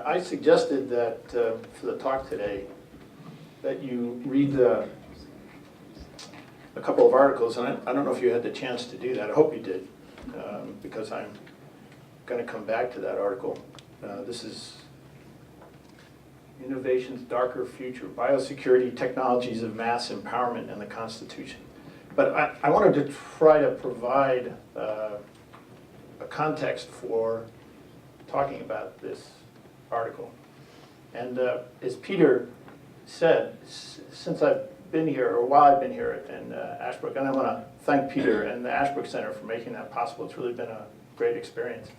I suggested that for the talk today, that you read a couple of articles, and I don't know if you had the chance to do that. I hope you did, because I'm going to come back to that article. This is Innovation's Darker Future, Biosecurity Technologies of Mass Empowerment and the Constitution. But I wanted to try to provide a context for talking about this article. And as Peter said, since I've been here, or while I've been here in Ashbrook, and I want to thank Peter and the Ashbrook Center for making that possible. It's really been a great experience.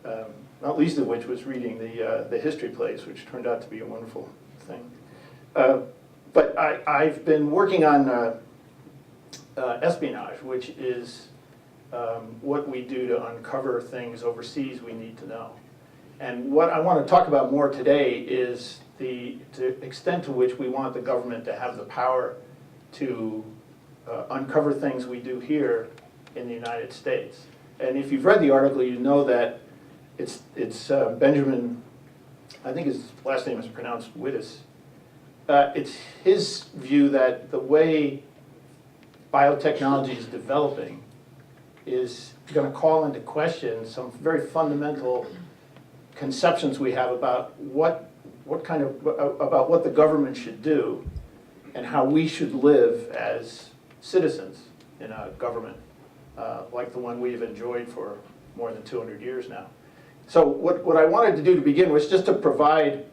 Not least of which was reading the history plays, which turned out to be a wonderful thing. But I've been working on espionage, which is what we do to uncover things overseas we need to know. And what I want to talk about more today is the extent to which we want the government to have the power to uncover things we do here in the United States. And if you've read the article, you know that it's Benjamin, I think his last name is pronounced Wittes. It's his view that the way biotechnology is developing is going to call into question some very fundamental conceptions we have about what the government should do and how we should live as citizens in a government like the one we've enjoyed for more than 200 years now. So what I wanted to do to begin was just to provide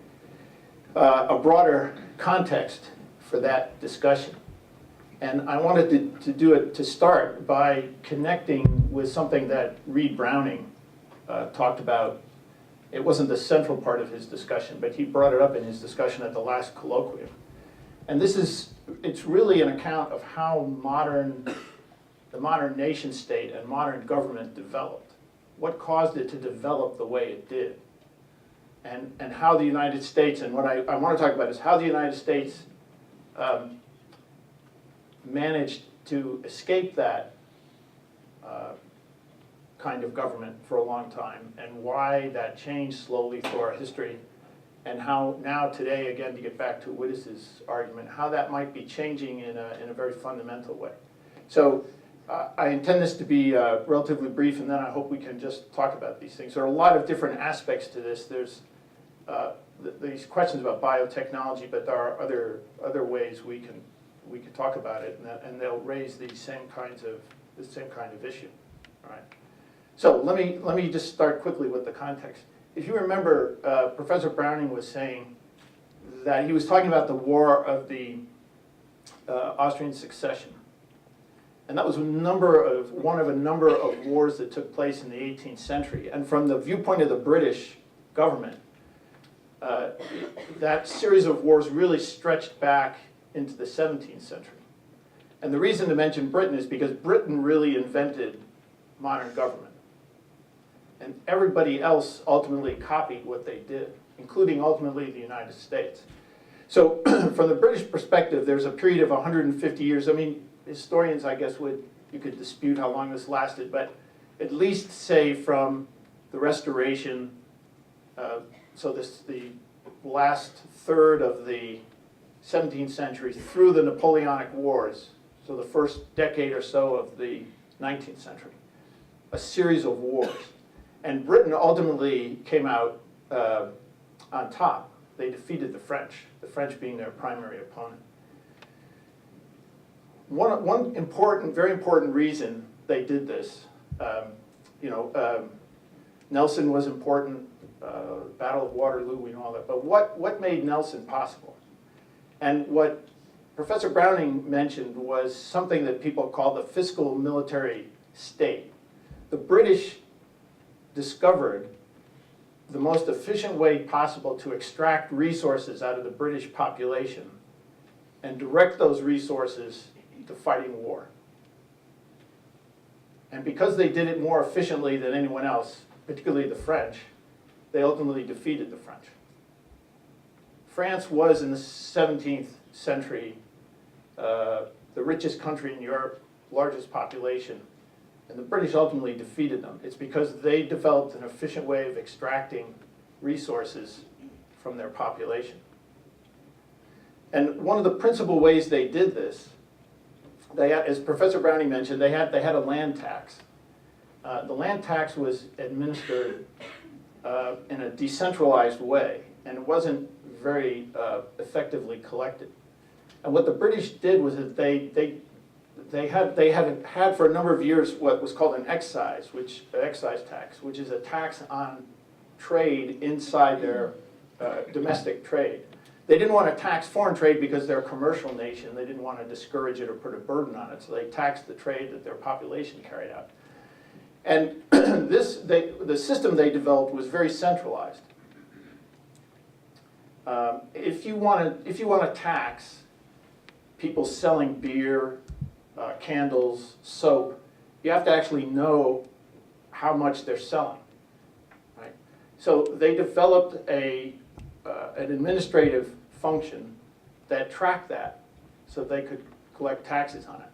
a broader context for that discussion. And I wanted to do it to start by connecting with something that Reed Browning talked about. It wasn't the central part of his discussion, but he brought it up in his discussion at the last colloquium. And it's really an account of how the modern nation state and modern government developed. What caused it to develop the way it did. And how the United States, and what I want to talk about is how the United States managed to escape that kind of government for a long time, and why that changed slowly through our history, and how now today, again, to get back to Wittes's argument, how that might be changing in a very fundamental way. So I intend this to be relatively brief, and then I hope we can just talk about these things. There are a lot of different aspects to this. There's these questions about biotechnology, but there are other ways we can talk about it, and they'll raise the same kind of issue. All right. So let me just start quickly with the context. If you remember, Professor Browning was saying that he was talking about the War of the Austrian Succession, and that was one of a number of wars that took place in the 18th century. And from the viewpoint of the British government, that series of wars really stretched back into the 17th century. And the reason to mention Britain is because Britain really invented modern government. And everybody else ultimately copied what they did, including ultimately the United States. So from the British perspective, there's a period of 150 years. I mean, historians, I guess, you could dispute how long this lasted, but at least say from the Restoration, so the last third of the 17th century through the Napoleonic Wars, so the first decade or so of the 19th century, a series of wars. And Britain ultimately came out on top. They defeated the French being their primary opponent. One important, very important reason they did this, Nelson was important, Battle of Waterloo, we know all that, but what made Nelson possible? And what Professor Browning mentioned was something that people call the fiscal military state. The British discovered the most efficient way possible to extract resources out of the British population and direct those resources to fighting war. And because they did it more efficiently than anyone else, particularly the French, they ultimately defeated the French. France was, in the 17th century, the richest country in Europe, largest population, and the British ultimately defeated them. It's because they developed an efficient way of extracting resources from their population. And one of the principal ways they did this, they had, as Professor Browning mentioned, they had a land tax. The land tax was administered in a decentralized way, and it wasn't very effectively collected. And what the British did was that they had for a number of years what was called an excise tax, which is a tax on trade inside their domestic trade. They didn't want to tax foreign trade because they're a commercial nation. They didn't want to discourage it or put a burden on it, so they taxed the trade that their population carried out. And the system they developed was very centralized. If you want to tax people selling beer, candles, soap, you have to actually know how much they're selling, right? So they developed an administrative function that tracked that so they could collect taxes on it.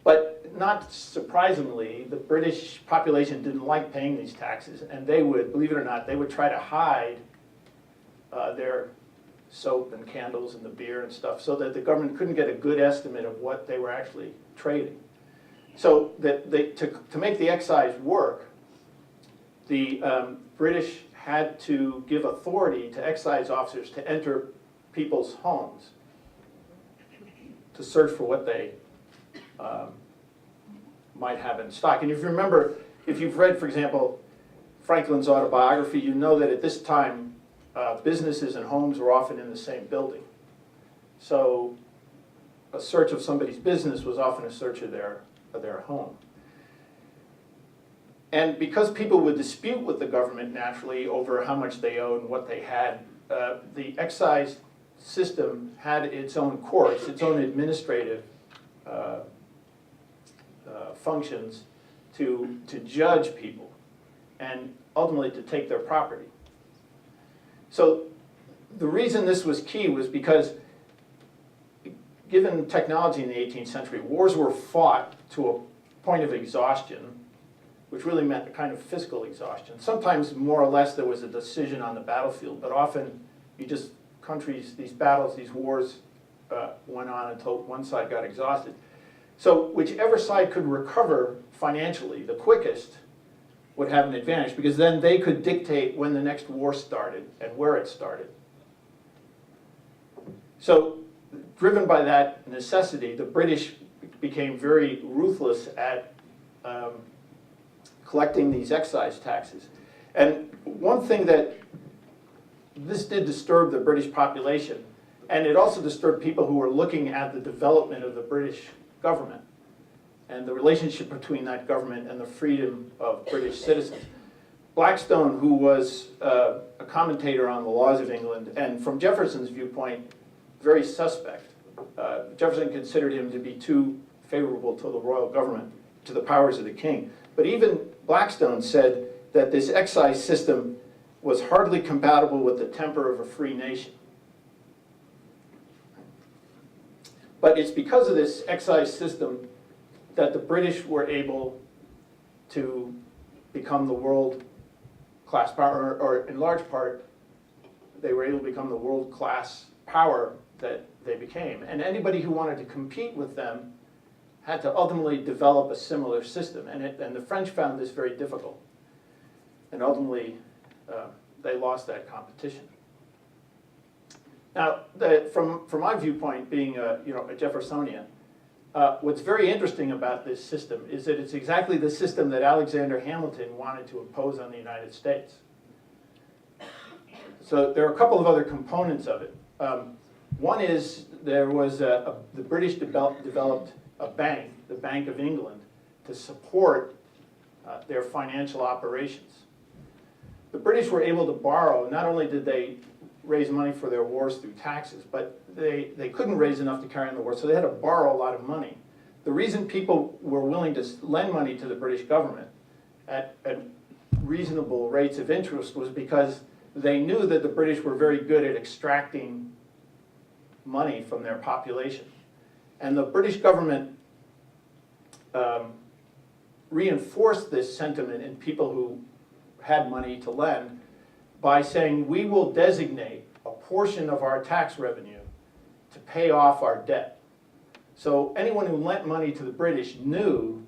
But not surprisingly, the British population didn't like paying these taxes, and they would, believe it or not, they would try to hide their soap and candles and the beer and stuff so that the government couldn't get a good estimate of what they were actually trading. So that to make the excise work, the British had to give authority to excise officers to enter people's homes to search for what they might have in stock. And if you remember, if you've read, for example, Franklin's autobiography, you know that at this time, businesses and homes were often in the same building. So a search of somebody's business was often a search of their home. And because people would dispute with the government naturally over how much they owed and what they had, the excise system had its own courts, its own administrative functions to judge people and ultimately to take their property. So the reason this was key was because given technology in the 18th century, wars were fought to a point of exhaustion, which really meant a kind of physical exhaustion. Sometimes more or less there was a decision on the battlefield, but often these battles, these wars went on until one side got exhausted. So whichever side could recover financially the quickest would have an advantage, because then they could dictate when the next war started and where it started. So driven by that necessity, the British became very ruthless at collecting these excise taxes. And one thing that this did disturb the British population, and it also disturbed people who were looking at the development of the British government and the relationship between that government and the freedom of British citizens. Blackstone, who was a commentator on the laws of England, and from Jefferson's viewpoint, very suspect. Jefferson considered him to be too favorable to the royal government, to the powers of the king. But even Blackstone said that this excise system was hardly compatible with the temper of a free nation. But it's because of this excise system that the British were able to become the world-class power, or in large part, they were able to become the world-class power that they became. And anybody who wanted to compete with them had to ultimately develop a similar system. And the French found this very difficult. And ultimately, they lost that competition. Now, from my viewpoint, being a Jeffersonian, what's very interesting about this system is that it's exactly the system that Alexander Hamilton wanted to impose on the United States. So there are a couple of other components of it. One is the British developed a bank, the Bank of England, to support their financial operations. The British were able to borrow. Not only did they raise money for their wars through taxes, but they couldn't raise enough to carry on the war, so they had to borrow a lot of money. The reason people were willing to lend money to the British government at reasonable rates of interest was because they knew that the British were very good at extracting money from their population. And the British government reinforced this sentiment in people who had money to lend by saying we will designate a portion of our tax revenue to pay off our debt. So anyone who lent money to the British knew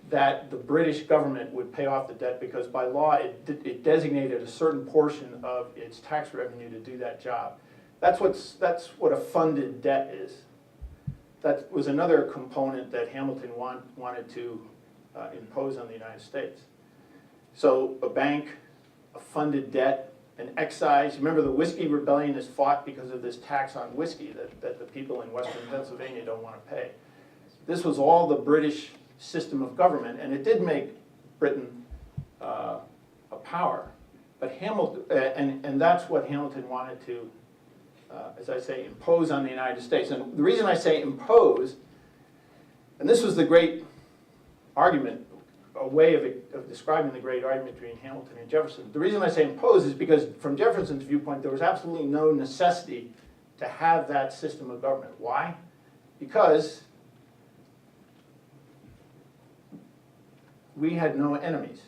that the British government would pay off the debt because by law it designated a certain portion of its tax revenue to do that job. That's what a funded debt is. That was another component that Hamilton wanted to impose on the United States. So a bank, a funded debt, an excise. Remember the Whiskey Rebellion is fought because of this tax on whiskey that the people in western Pennsylvania don't want to pay. This was all the British system of government, and it did make Britain a power. But Hamilton, and that's what Hamilton wanted to, as I say, impose on the United States. And the reason I say impose, and this was the great argument, a way of describing the great argument between Hamilton and Jefferson. The reason I say impose is because from Jefferson's viewpoint, there was absolutely no necessity to have that system of government. Why? Because we had no enemies.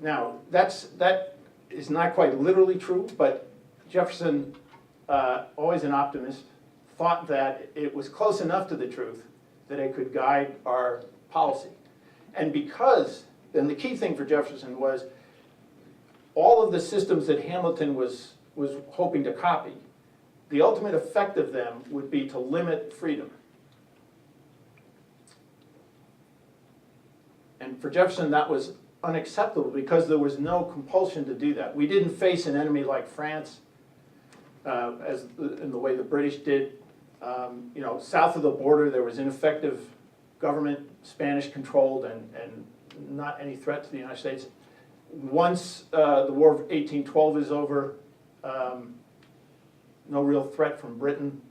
Now, that is not quite literally true, but Jefferson, always an optimist, thought that it was close enough to the truth that it could guide our policy. And because, and the key thing for Jefferson was, all of the systems that Hamilton was hoping to copy, the ultimate effect of them would be to limit freedom. And for Jefferson, that was unacceptable because there was no compulsion to do that. We didn't face an enemy like France, as in the way the British did. You know, south of the border, there was ineffective government, Spanish-controlled, and not any threat to the United States. Once the War of 1812 is over, no real threat from Britain.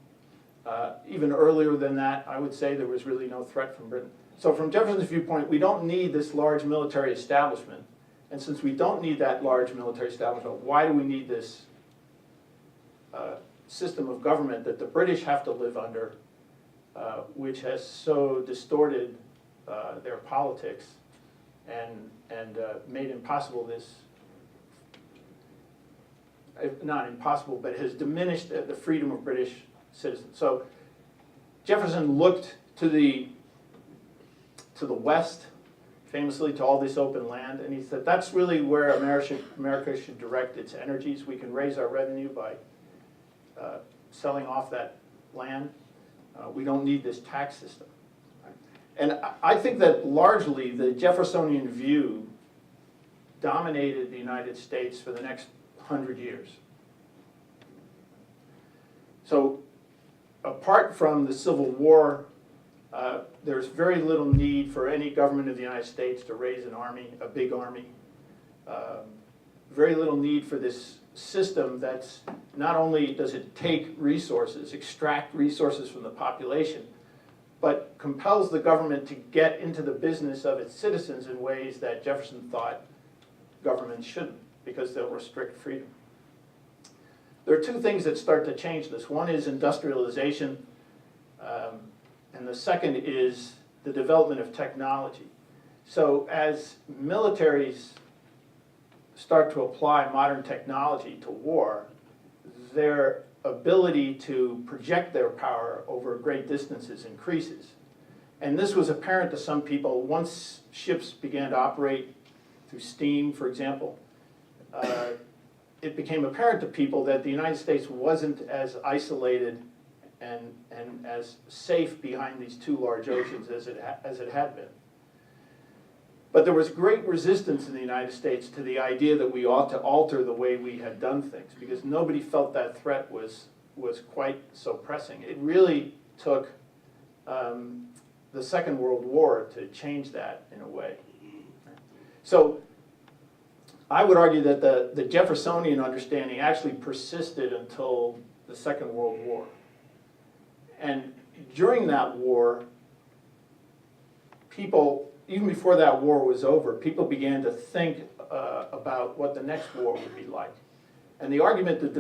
Even earlier than that, I would say there was really no threat from Britain. So from Jefferson's viewpoint, we don't need this large military establishment. And since we don't need that large military establishment, why do we need this system of government that the British have to live under, which has so distorted their politics and made impossible this, not impossible, but has diminished the freedom of British citizens. So Jefferson looked to the west, famously to all this open land, and he said that's really where America should direct its energies. We can raise our revenue by selling off that land. We don't need this tax system. And I think that largely the Jeffersonian view dominated the United States for the next 100 years. So apart from the Civil War, there's very little need for any government of the United States to raise an army, a big army. Very little need for this system that's not only does it take resources, extract resources from the population, but compels the government to get into the business of its citizens in ways that Jefferson thought governments shouldn't, because they'll restrict freedom. There are two things that start to change this. One is industrialization, and the second is the development of technology. So as militaries start to apply modern technology to war, their ability to project their power over great distances increases. And this was apparent to some people once ships began to operate through steam, for example. It became apparent to people that the United States wasn't as isolated and as safe behind these two large oceans as it had been. But there was great resistance in the United States to the idea that we ought to alter the way we had done things, because nobody felt that threat was quite so pressing. It really took the Second World War to change that in a way. So I would argue that the Jeffersonian understanding actually persisted until the Second World War. And during that war, people, even before that war was over, people began to think about what the next war would be like. And the argument that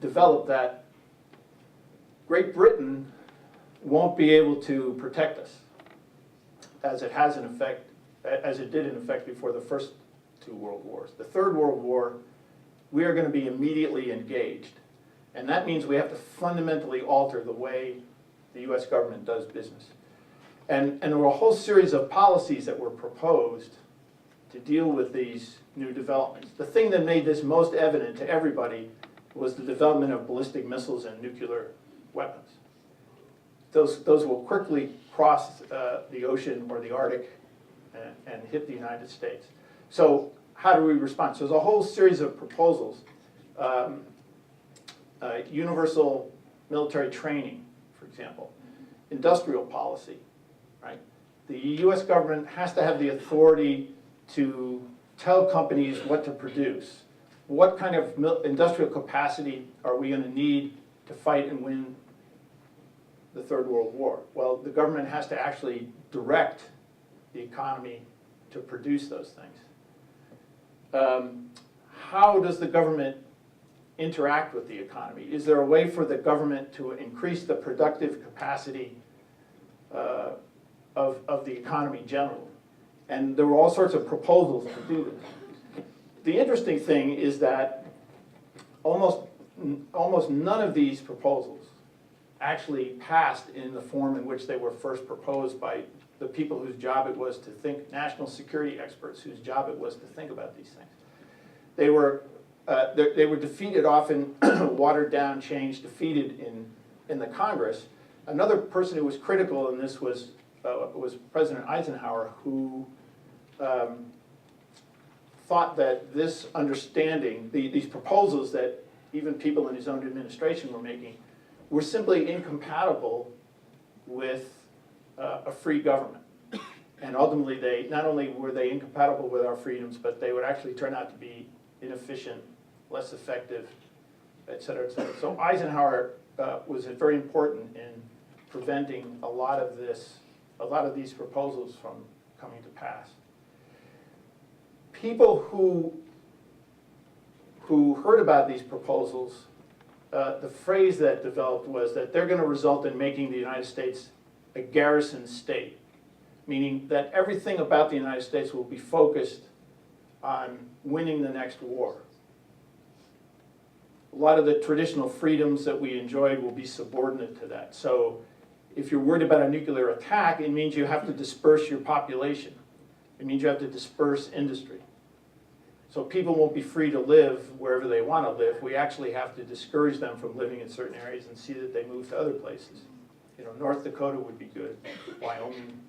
developed that Great Britain won't be able to protect us, as it has in effect as it did in effect before the first two world wars. The Third World War, we are going to be immediately engaged. And that means we have to fundamentally alter the way the US government does business. And there were a whole series of policies that were proposed to deal with these new developments. The thing that made this most evident to everybody was the development of ballistic missiles and nuclear weapons. Those will quickly cross the ocean or the Arctic and hit the United States. So how do we respond? So there's a whole series of proposals. Universal military training, for example. Industrial policy, right? The US government has to have the authority to tell companies what to produce. What kind of industrial capacity are we going to need to fight and win the Third World War? Well, the government has to actually direct the economy to produce those things. How does the government interact with the economy? Is there a way for the government to increase the productive capacity of the economy generally? And there were all sorts of proposals to do this. The interesting thing is that almost none of these proposals actually passed in the form in which they were first proposed by the people whose job it was to think, national security experts whose job it was to think about these things. They were defeated, often watered down, changed, defeated in the Congress. Another person who was critical in this was President Eisenhower, who thought that this understanding, these proposals that even people in his own administration were making, were simply incompatible with a free government. And ultimately, not only were they incompatible with our freedoms, but they would actually turn out to be inefficient, less effective, et cetera, et cetera. So Eisenhower was very important in preventing a lot of these proposals from coming to pass. People who heard about these proposals, the phrase that developed was that they're going to result in making the United States a garrison state, meaning that everything about the United States will be focused on winning the next war. A lot of the traditional freedoms that we enjoyed will be subordinate to that. So if you're worried about a nuclear attack, it means you have to disperse your population. It means you have to disperse industry. So people won't be free to live wherever they want to live. We actually have to discourage them from living in certain areas and see that they move to other places. You know, North Dakota would be good, Wyoming.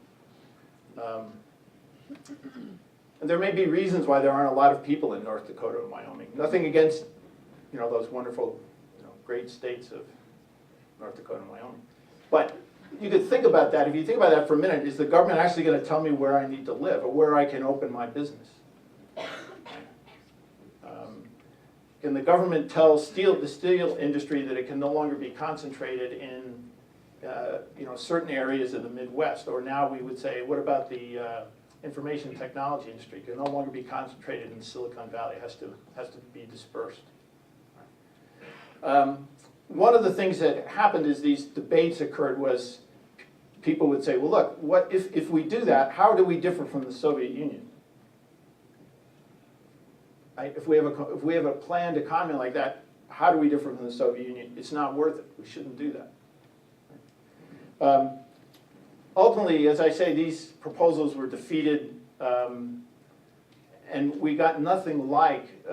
And there may be reasons why there aren't a lot of people in North Dakota and Wyoming. Nothing against, you know, those wonderful, you know, great states of North Dakota and Wyoming. But you could think about that. If you think about that for a minute, is the government actually going to tell me where I need to live or where I can open my business? Can the government tell the steel industry that it can no longer be concentrated in you know, certain areas of the Midwest? Or now we would say, what about the information technology industry? It can no longer be concentrated in Silicon Valley. It has to be dispersed. One of the things that happened as these debates occurred was people would say, well, look, what if we do that, how do we differ from the Soviet Union? Right? If we have a planned economy like that, how do we differ from the Soviet Union? It's not worth it. We shouldn't do that. Ultimately, as I say, these proposals were defeated, and we got nothing like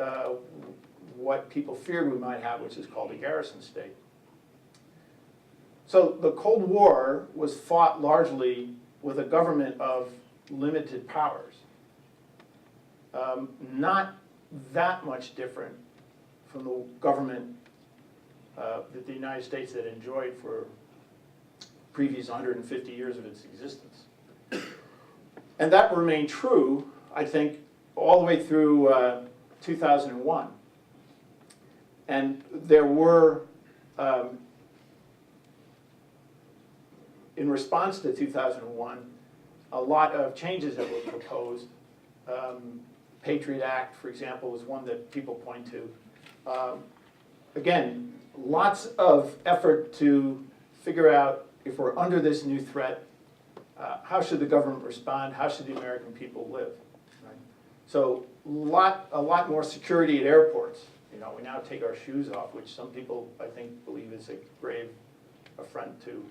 what people feared we might have, which is called a garrison state. So the Cold War was fought largely with a government of limited powers. Not that much different from the government that the United States had enjoyed for previous 150 years of its existence. And that remained true, I think, all the way through 2001. And there were, in response to 2001, a lot of changes that were proposed. Patriot Act, for example, is one that people point to. Again, lots of effort to figure out if we're under this new threat, How should the government respond? How should the American people live? Right? So a lot more security at airports. You know, we now take our shoes off, which some people, I think, believe is a grave affront to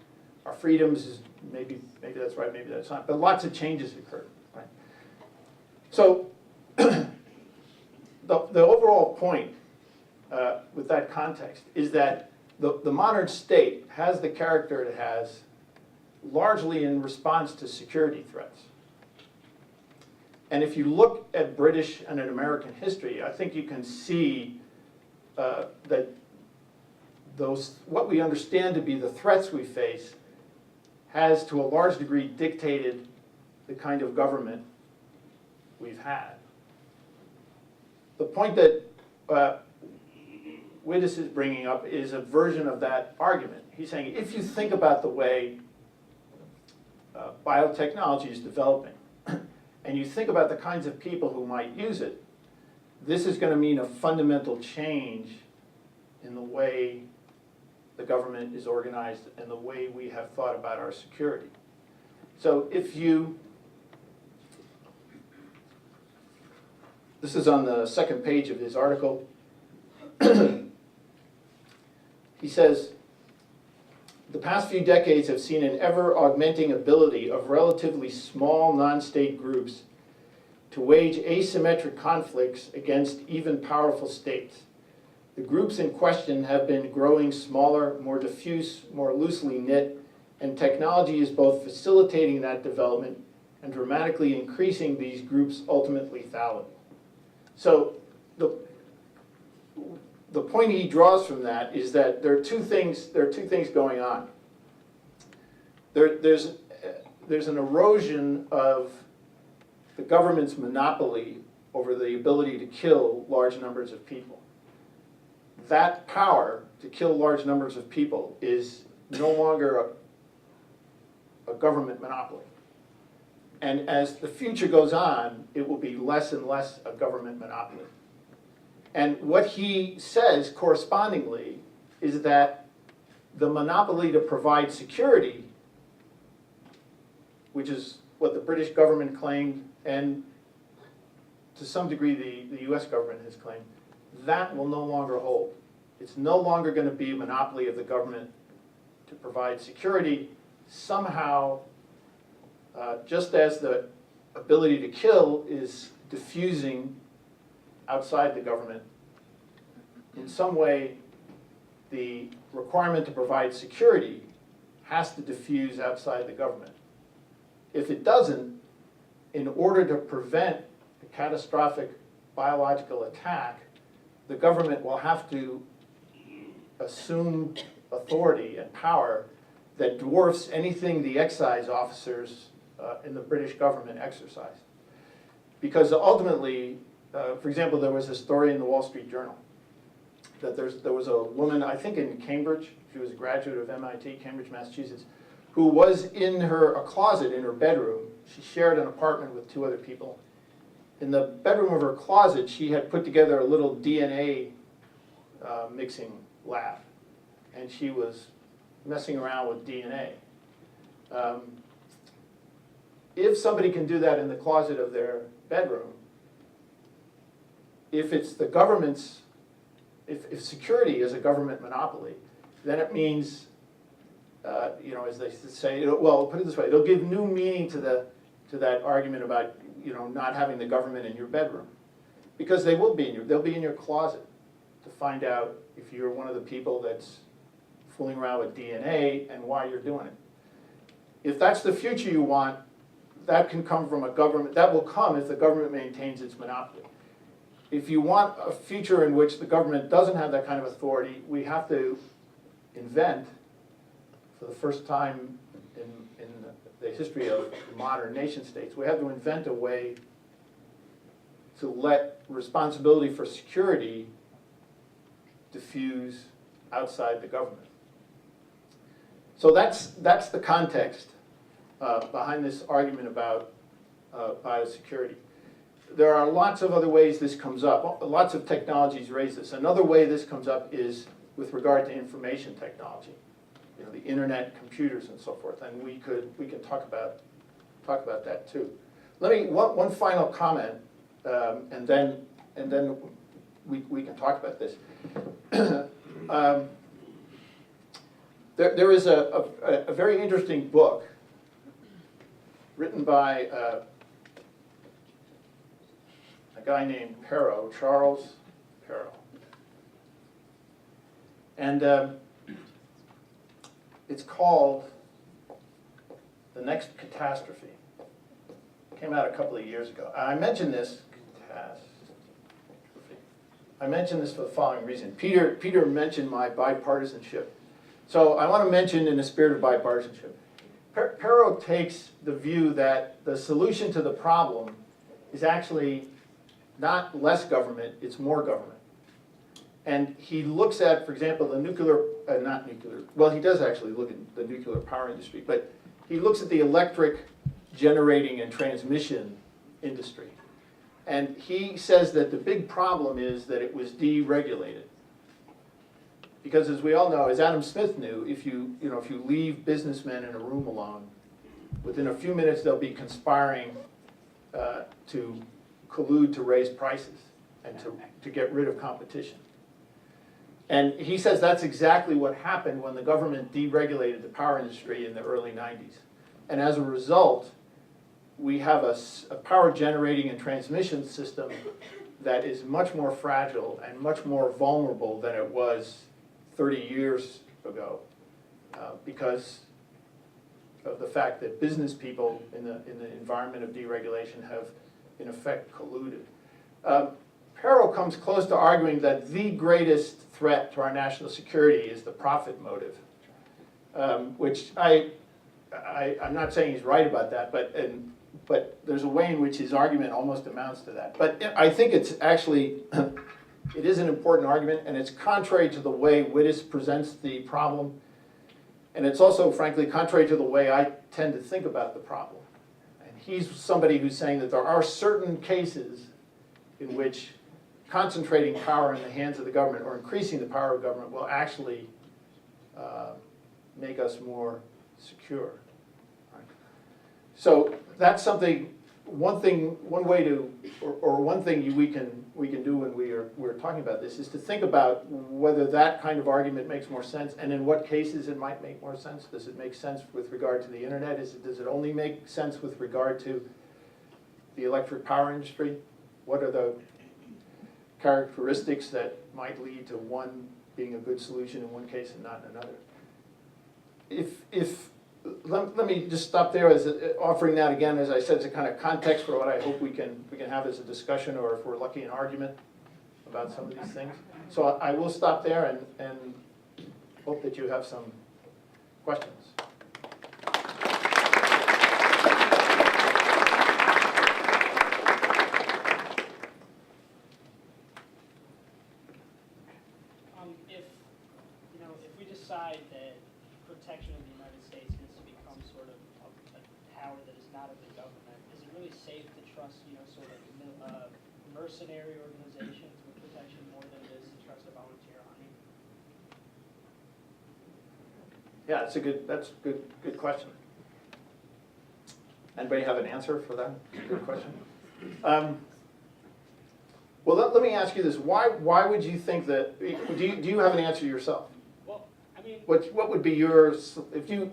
our freedoms. Maybe that's right, maybe that's not. But lots of changes occurred. Right? So the overall point with that context is that the modern state has the character it has largely in response to security threats. And if you look at British and at American history, I think you can see that what we understand to be the threats we face has to a large degree dictated the kind of government we've had. The point that Wittes is bringing up is a version of that argument. He's saying if you think about the way biotechnology is developing, and you think about the kinds of people who might use it, this is going to mean a fundamental change in the way the government is organized and the way we have thought about our security. So if you, this is on the second page of his article, he says, the past few decades have seen an ever-augmenting ability of relatively small non-state groups to wage asymmetric conflicts against even powerful states. The groups in question have been growing smaller, more diffuse, more loosely knit, and technology is both facilitating that development and dramatically increasing these groups' ultimate lethality. So the point he draws from that is that there are two things going on. There's an erosion of the government's monopoly over the ability to kill large numbers of people. That power to kill large numbers of people is no longer a government monopoly. And as the future goes on, it will be less and less a government monopoly. And what he says correspondingly is that the monopoly to provide security, which is what the British government claimed and to some degree the US government has claimed, that will no longer hold. It's no longer going to be a monopoly of the government to provide security. Somehow, just as the ability to kill is diffusing outside the government, in some way the requirement to provide security has to diffuse outside the government. If it doesn't, in order to prevent a catastrophic biological attack, the government will have to assume authority and power that dwarfs anything the excise officers in the British government exercise. Because ultimately, for example, there was a story in the Wall Street Journal that there was a woman, I think in Cambridge, she was a graduate of MIT, Cambridge, Massachusetts, who was in a closet in her bedroom. She shared an apartment with two other people. In the bedroom of her closet, she had put together a little DNA mixing lab, and she was messing around with DNA. If somebody can do that in the closet of their bedroom, if it's the government's, if security is a government monopoly, then it means, as they say, well, put it this way, it'll give new meaning to that argument about, not having the government in your bedroom, because they'll be in your closet to find out if you're one of the people that's fooling around with DNA and why you're doing it. If that's the future you want, that can come from a government. That will come if the government maintains its monopoly. If you want a future in which the government doesn't have that kind of authority, we have to invent, for the first time in the history of modern nation states, we have to invent a way to let responsibility for security diffuse outside the government. So that's the context behind this argument about biosecurity. There are lots of other ways this comes up. Lots of technologies raise this. Another way this comes up is with regard to information technology, the internet, computers, and so forth. And we can talk about talk about that too. Let me, one final comment, and then we can talk about this. There is a very interesting book written by a guy named Perrow, Charles Perrow. And it's called The Next Catastrophe. Came out a couple of years ago. I mentioned this for the following reason. Peter mentioned my bipartisanship. So I want to mention in the spirit of bipartisanship. Perrow takes the view that the solution to the problem is actually not less government, it's more government. And he looks at, for example, the nuclear, not nuclear, well, he does actually look at the nuclear power industry, but he looks at the electric generating and transmission industry. And he says that the big problem is that it was deregulated. Because as we all know, as Adam Smith knew, if you leave businessmen in a room alone, within a few minutes they'll be conspiring to collude to raise prices and to get rid of competition. And he says that's exactly what happened when the government deregulated the power industry in the early 90s. And as a result, we have a power generating and transmission system that is much more fragile and much more vulnerable than it was 30 years ago because of the fact that business people in the environment of deregulation have in effect colluded. Perrow comes close to arguing that the greatest threat to our national security is the profit motive, which I'm not saying he's right about that, but there's a way in which his argument almost amounts to that. But I think it's actually, it is an important argument, and it's contrary to the way Wittes presents the problem, and it's also, frankly, contrary to the way I tend to think about the problem. And he's somebody who's saying that there are certain cases in which concentrating power in the hands of the government or increasing the power of government will actually make us more secure. Right? So that's something. One thing we can do when we're talking about this is to think about whether that kind of argument makes more sense, and in what cases it might make more sense. Does it make sense with regard to the internet? Does it only make sense with regard to the electric power industry? What are the characteristics that might lead to one being a good solution in one case and not in another? Let me just stop there as offering that again, as I said, as a kind of context for what I hope we can have as a discussion, or if we're lucky, an argument about some of these things. So I will stop there and hope that you have some questions. If we decide that protection of the United States needs to become sort of a power that is not of the government, is it really safe to trust, sort of mercenary organizations with protection more than it is to trust a volunteer army? Yeah, that's a good question. Anybody have an answer for that? Good question. Well, let me ask you this: Why would you think that? Do you have an answer yourself? Well, I mean, what would be yours if you?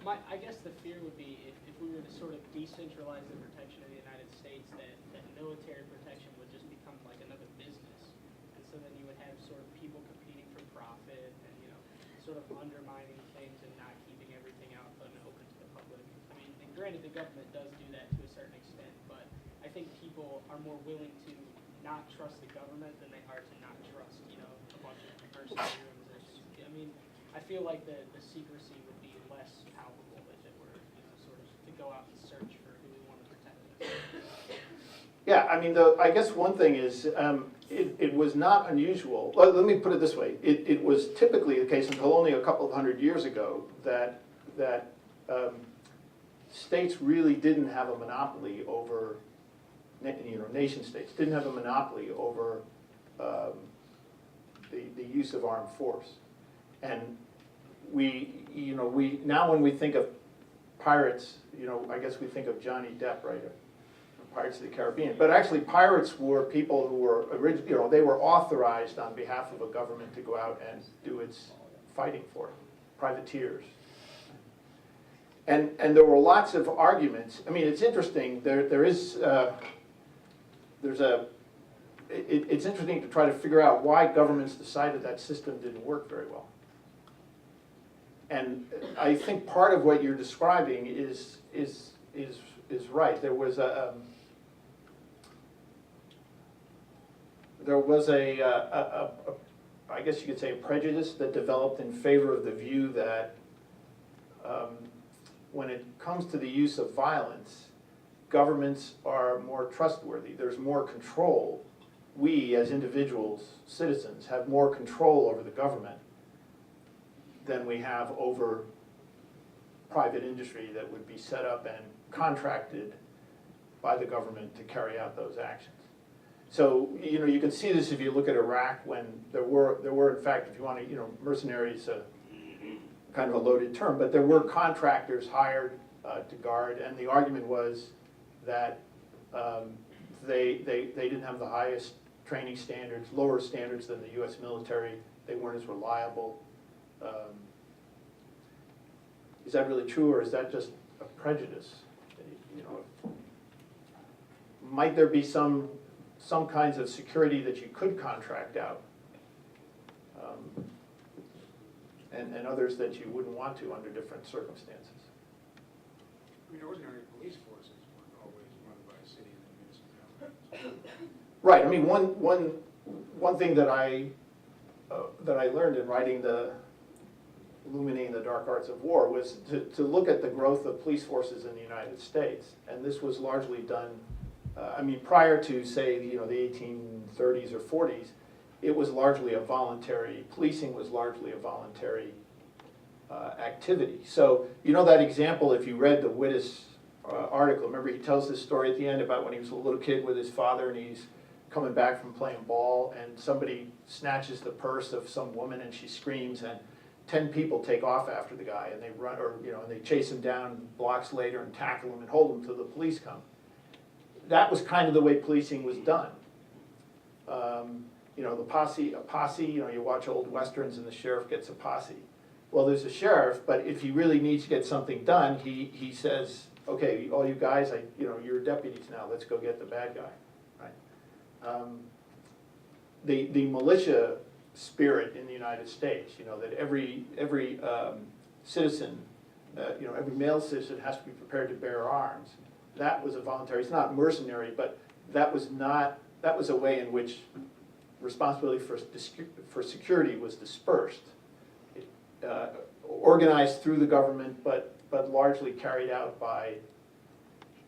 I guess the fear would be if we were to sort of decentralize the protection of the United States, that military protection would just become like another business, and so then you would have sort of people competing for profit and sort of undermining things and not keeping everything out and open to the public. I mean, and granted, the government does do that to a certain extent, but I think people are more willing to not trust the government than they are to not trust, a bunch of mercenary organizations. I mean, I feel like the secrecy would be less palpable if it were, sort of to go out and search for who we want to protect. Yeah, I mean, I guess one thing is it was not unusual. Well, let me put it this way: it was typically the case until only a couple of hundred years ago that states really didn't have a monopoly over. Nation states didn't have a monopoly over the use of armed force, and we now when we think of pirates, you know, I guess we think of Johnny Depp, right? Pirates of the Caribbean. But actually pirates were people who were, you know, they were authorized on behalf of a government to go out and do its fighting for it. Privateers. And there were lots of arguments. I mean, it's interesting. It's interesting to try to figure out why governments decided that system didn't work very well. And I think part of what you're describing is right. There was a I guess you could say a prejudice that developed in favor of the view that when it comes to the use of violence, governments are more trustworthy. There's more control. We, as individuals, citizens, have more control over the government than we have over private industry that would be set up and contracted by the government to carry out those actions. So, you know, you can see this if you look at Iraq, when there were in fact, if you want to, you know, mercenaries, kind of a loaded term, but there were contractors hired to guard, and the argument was that they didn't have the highest training standards, lower standards than the U.S. military. They weren't as reliable. Is that really true, or is that just a prejudice? You know, might there be some kinds of security that you could contract out, and others that you wouldn't want to under different circumstances? I mean, ordinary police forces weren't always run by a city and municipality. Right. I mean, one thing that I learned in writing Illuminating the Dark Arts of War was to look at the growth of police forces in the United States, and this was largely done. I mean, prior to, say, you know, the 1830s or 40s, it was largely a voluntary. Policing was largely a voluntary activity. So, you know, that example, if you read the Wittes article, remember he tells this story at the end about when he was a little kid with his father, and he's coming back from playing ball, and somebody snatches the purse of some woman, and she screams, and 10 people take off after the guy, and they run, or, you know, and they chase him down blocks later and tackle him and hold him till the police come. That was kind of the way policing was done. You know, a posse, you know, you watch old Westerns and the sheriff gets a posse. Well, there's a sheriff, but if he really needs to get something done, he says, okay, all you guys, you know, you're deputies now, let's go get the bad guy, right? The militia spirit in the United States, you know, that every citizen, you know, every male citizen has to be prepared to bear arms. That was a voluntary, it's not mercenary, but that was a way in which responsibility for security was dispersed. Organized through the government, but largely carried out by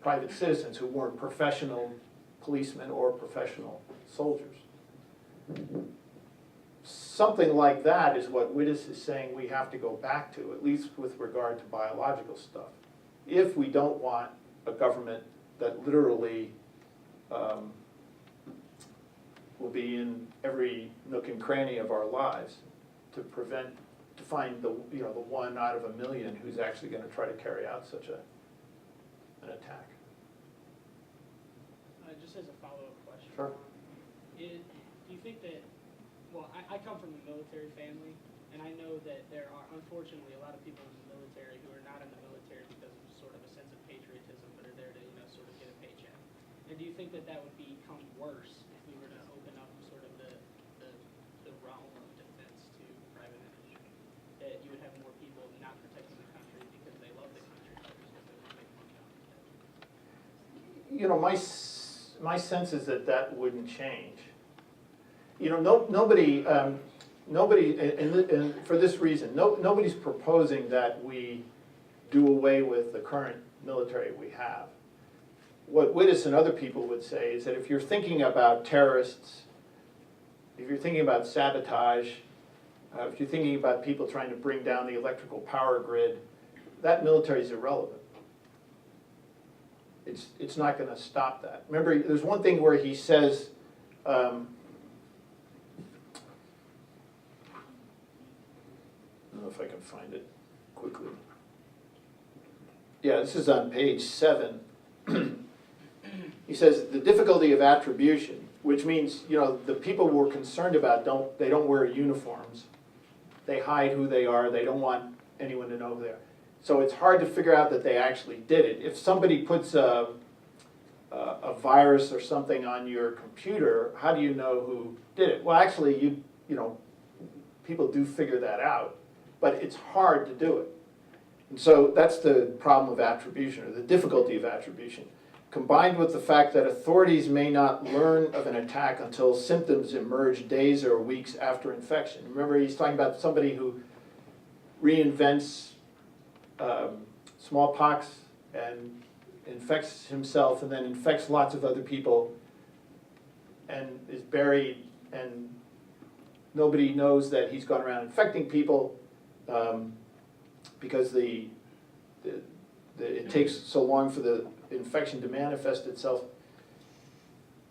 private citizens who weren't professional policemen or professional soldiers. Something like that is what Wittes is saying we have to go back to, at least with regard to biological stuff. If we don't want a government that literally will be in every nook and cranny of our lives to find the, you know, the one out of a million who's actually going to try to carry out such an attack. Just as a follow-up question. Sure. Do you think that, well, I come from a military family, and I know that there are, unfortunately, a lot of people in the military who are not in the military because of sort of a sense of patriotism, but are there to, you know, sort of get a paycheck. And do you think that that would become worse if we were to open up sort of the realm of defense to private industry? That you would have more people not protecting the country because they love the country, but because they want to make money off of it? You know, my sense is that wouldn't change. You know, nobody, and for this reason, nobody's proposing that we do away with the current military we have. What Wittes and other people would say is that if you're thinking about terrorists, if you're thinking about sabotage, if you're thinking about people trying to bring down the electrical power grid, that military is irrelevant. It's not going to stop that. Remember, there's one thing where he says, I don't know if I can find it quickly. Yeah, this is on page 7. He says, the difficulty of attribution, which means, you know, the people we're concerned about they don't wear uniforms. They hide who they are. They don't want anyone to know who they are. So it's hard to figure out that they actually did it. If somebody puts a virus or something on your computer, how do you know who did it? Well, actually, you know, people do figure that out, but it's hard to do it. And so that's the problem of attribution, or the difficulty of attribution, combined with the fact that authorities may not learn of an attack until symptoms emerge days or weeks after infection. Remember, he's talking about somebody who reinvents smallpox and infects himself and then infects lots of other people and is buried, and nobody knows that he's gone around infecting people because it takes so long for the infection to manifest itself.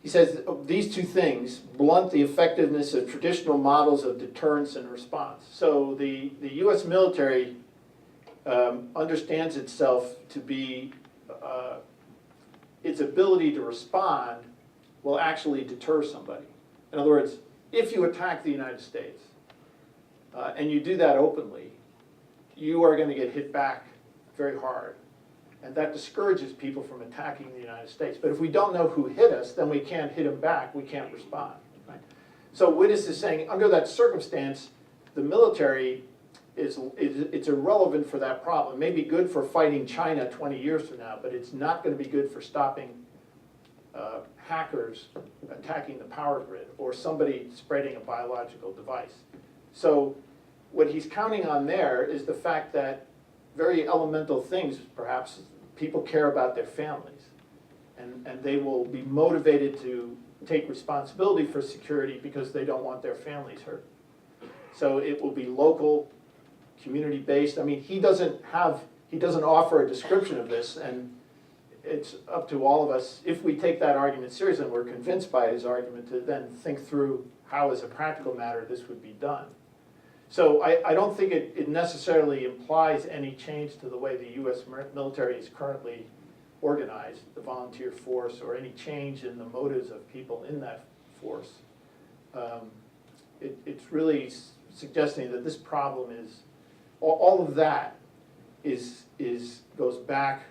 He says these two things blunt the effectiveness of traditional models of deterrence and response. So the U.S. military understands itself to be, its ability to respond will actually deter somebody. In other words, if you attack the United States, and you do that openly, you are going to get hit back very hard. And that discourages people from attacking the United States. But if we don't know who hit us, then we can't hit them back, we can't respond. Right? So Wittes is saying, under that circumstance, the military it's irrelevant for that problem. It may be good for fighting China 20 years from now, but it's not going to be good for stopping hackers attacking the power grid or somebody spreading a biological device. So what he's counting on there is the fact that very elemental things, perhaps, people care about their families, and they will be motivated to take responsibility for security because they don't want their families hurt. So it will be local, community-based. I mean, he doesn't offer a description of this, and it's up to all of us, if we take that argument seriously and we're convinced by his argument, to then think through how, as a practical matter, this would be done. So I don't think it necessarily implies any change to the way the U.S. military is currently organized, the volunteer force, or any change in the motives of people in that force. It's really suggesting that this problem is, all of that goes back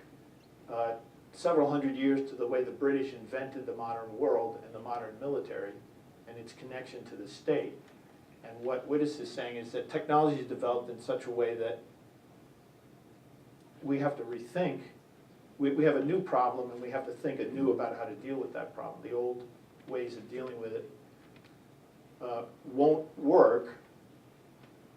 several hundred years to the way the British invented the modern world and the modern military and its connection to the state. And what Wittes is saying is that technology is developed in such a way that we have to rethink. We have a new problem, and we have to think anew about how to deal with that problem. The old ways of dealing with it won't work,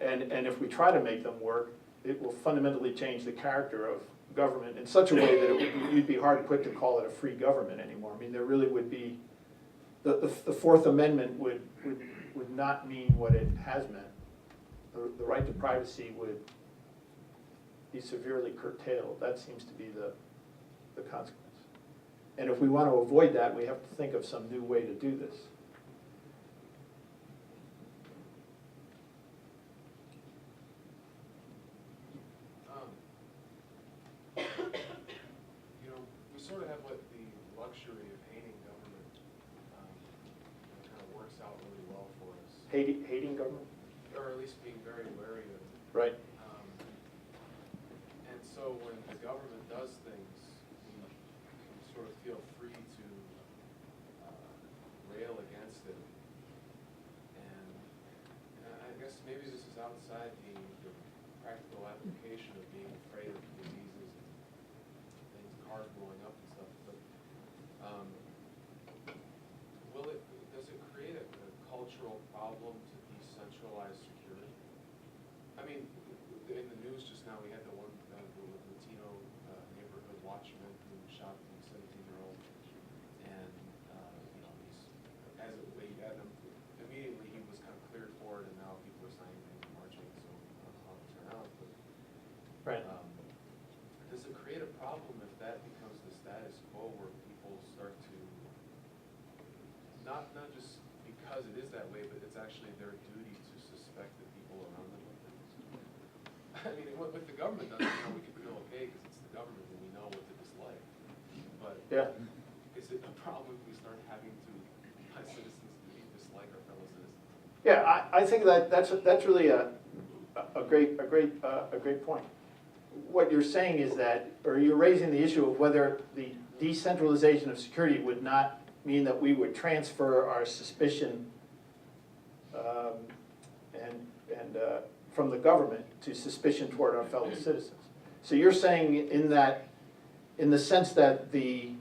and if we try to make them work, it will fundamentally change the character of government in such a way that you'd be hard put to call it a free government anymore. I mean, there really would be, the Fourth Amendment would not mean what it has meant. The right to privacy would be severely curtailed. That seems to be the consequence. And if we want to avoid that, we have to think of some new way to do this. You know, we sort of have the luxury of hating government. It kind of works out really well for us. Hating government? Or at least being very wary of it. Right. And so when the government does things, we sort of feel free to rail against it. And I guess maybe this is outside the practical application of being afraid of diseases and things, cars blowing up and stuff. But does it create a cultural problem to decentralize security? I mean, in the news just now, we had the one, the Latino neighborhood watchman who shot the 17-year-old, and you know, immediately he was kind of cleared for it, and now people are signing things and marching. So I don't know how to turn out, but Right. Does it create a problem if that becomes the status quo, where people start to not just because it is that way, but it's actually their duty to suspect the people around them of things? I mean, with the government, we can feel okay because it's the government and we know what to dislike. But Yeah. is it a problem if we start having to, as citizens, dislike our fellow citizens? Yeah, I think that's really a great point. What you're saying is that, or you're raising the issue of whether the decentralization of security would not mean that we would transfer our suspicion from the government to suspicion toward our fellow citizens. So you're saying in the sense that the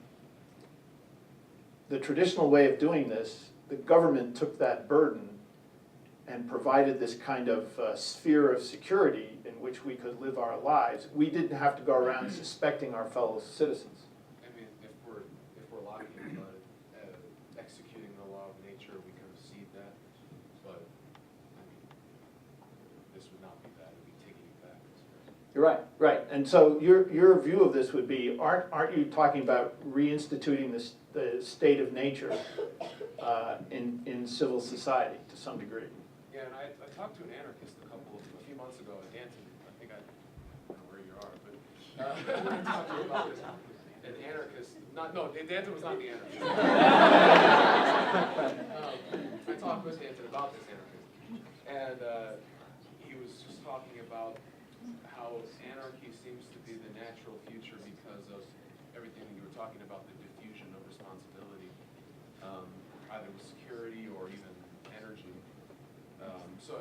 traditional way of doing this, the government took that burden and provided this kind of sphere of security in which we could live our lives. We didn't have to go around suspecting our fellow citizens. I mean, if we're locking, executing the law of nature, we can receive that. But I mean, this would not be that; it'd be taking it back. You're right, right. And so your view of this would be: aren't you talking about reinstituting the state of nature in civil society to some degree? Yeah, and I talked to an anarchist a few months ago at Danton. I don't know where you are, but I talked to him about this. An anarchist, Danton was not the anarchist. I talked with Danton about this anarchist, and he was just talking about how anarchy seems to be the natural future because of everything that you were talking about, the diffusion of responsibility, either with security or even energy. So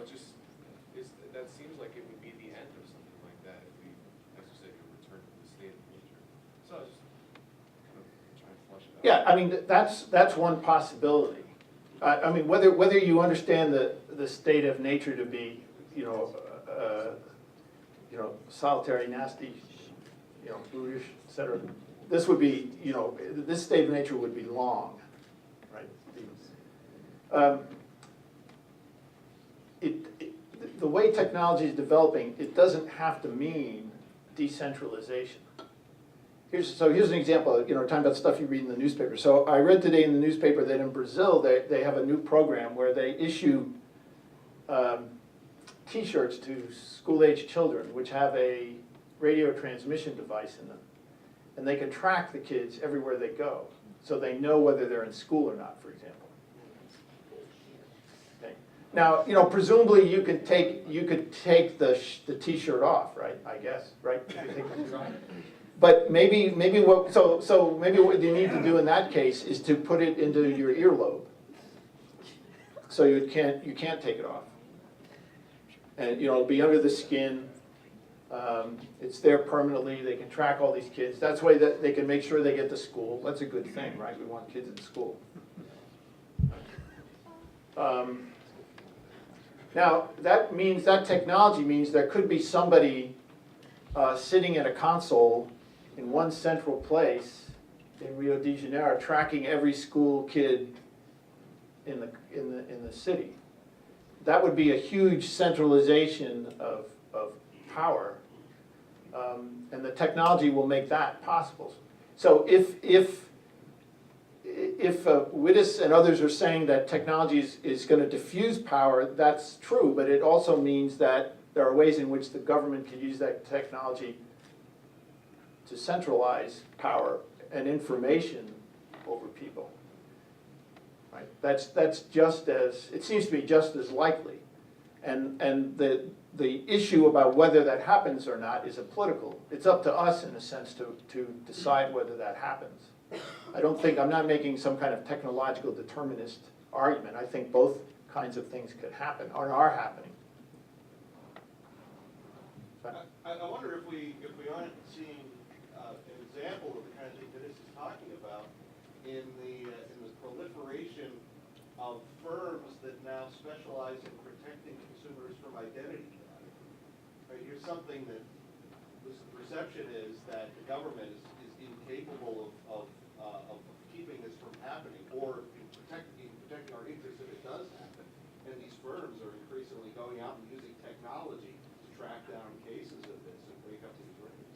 that seems like it would be the end of something like that if we, as you said, could return to the state of nature. So I was just kind of trying to flesh it out. Yeah, I mean, that's one possibility. I mean, whether you understand the state of nature to be, solitary, nasty, brutish, et cetera, this would be, this state of nature would be long, right? The way technology is developing, it doesn't have to mean decentralization. Here's an example, talking about stuff you read in the newspaper. So I read today in the newspaper that in Brazil, they have a new program where they issue T-shirts to school-age children, which have a radio transmission device in them. And they can track the kids everywhere they go, so they know whether they're in school or not, for example. Okay. Now, presumably you could take the T-shirt off, right? I guess, right? But maybe what you need to do in that case is to put it into your earlobe, so you can't take it off, and it'll be under the skin. It's there permanently. They can track all these kids. That's the way that they can make sure they get to school. That's a good thing, right? We want kids in school. Now, that technology means there could be somebody sitting at a console in one central place in Rio de Janeiro tracking every school kid in the city. That would be a huge centralization of power, and the technology will make that possible. So if Wittes and others are saying that technology is going to diffuse power, that's true, but it also means that there are ways in which the government can use that technology to centralize power and information over people. Right? That's just as, it seems to be just as likely. And the issue about whether that happens or not is a political. It's up to us, in a sense, to decide whether that happens. I'm not making some kind of technological determinist argument. I think both kinds of things could happen, or are happening. I wonder if we aren't seeing an example of the kind of thing that this is talking about in the proliferation of firms that now specialize in protecting consumers from identity theft. Right, here's something that the perception is that the government is incapable of keeping this from happening, or in protecting our interests if it does happen. And these firms are increasingly going out and using technology to track down cases of this and break up these rings.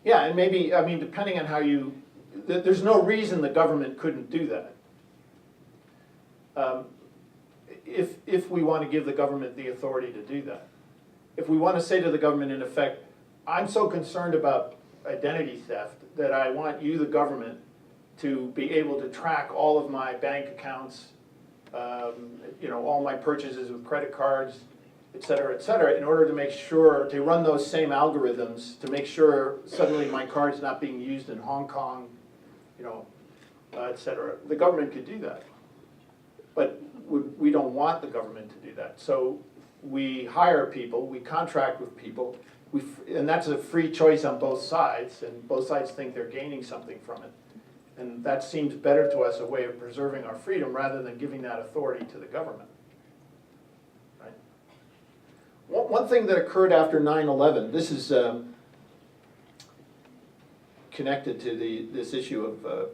Yeah, and maybe, depending on how there's no reason the government couldn't do that. If we want to give the government the authority to do that. if we want to say to the government, in effect, I'm so concerned about identity theft that I want you, the government, to be able to track all of my bank accounts, all my purchases with credit cards, et cetera, in order to make sure, to run those same algorithms, to make sure suddenly my card's not being used in Hong Kong, et cetera. The government could do that. But we don't want the government to do that. So we hire people, we contract with people, and that's a free choice on both sides, and both sides think they're gaining something from it. And that seems better to us, a way of preserving our freedom rather than giving that authority to the government. Right? One thing that occurred after 9/11, this is connected to this issue of